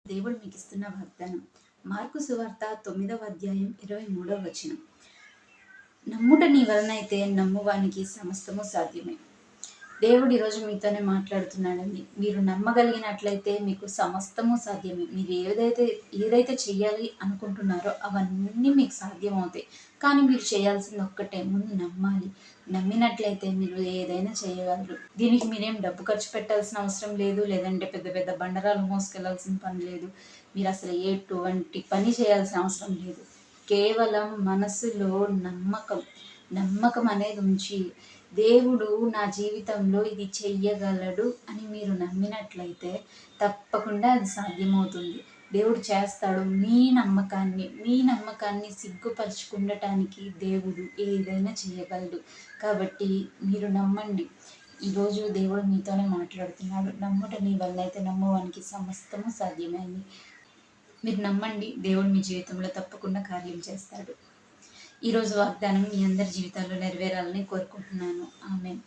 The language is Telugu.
దేవుడు మీకు ఇస్తున్న వాగ్దానం మార్కు సువార్త 9వ అధ్యాయం 23వ వచనం. నమ్ముట నీ వలనైతే నమ్మువానికి సమస్తము సాధ్యమే. దేవుడు ఈరోజు మీతోనే మాట్లాడుతున్నాడండి. మీరు నమ్మగలిగినట్లయితే మీకు సమస్తము సాధ్యమే. మీరు ఏదైతే చెయ్యాలి అనుకుంటున్నారో అవన్నీ మీకు సాధ్యమవుతాయి. కానీ మీరు చేయాల్సింది ఒక్కటే, ముందు నమ్మాలి. నమ్మినట్లయితే మీరు ఏదైనా చేయగలరు. దీనికి మీరేం డబ్బు ఖర్చు పెట్టాల్సిన అవసరం లేదు, లేదంటే పెద్ద పెద్ద బండరాలు మోసుకెళ్లాల్సిన పని లేదు. మీరు అసలు ఎటువంటి పని చేయాల్సిన అవసరం లేదు. కేవలం మనసులో నమ్మకం అనేది ఉంచి, దేవుడు నా జీవితంలో ఇది చెయ్యగలడు అని మీరు నమ్మినట్లయితే తప్పకుండా అది సాధ్యమవుతుంది. దేవుడు చేస్తాడు. మీ నమ్మకాన్ని సిగ్గుపరచుకుండటానికి దేవుడు ఏదైనా చేయగలడు. కాబట్టి మీరు నమ్మండి. ఈరోజు దేవుడు మీతోనే మాట్లాడుతున్నాడు. నమ్ముట నీ వల్లైతే నమ్మువానికి సమస్తము సాధ్యమే అని. మీరు నమ్మండి. దేవుడు మీ జీవితంలో తప్పకుండా కార్యం చేస్తాడు. ఈరోజు వాగ్దానం మీ అందరి జీవితాల్లో నెరవేరాలని కోరుకుంటున్నాను. ఆమేన్.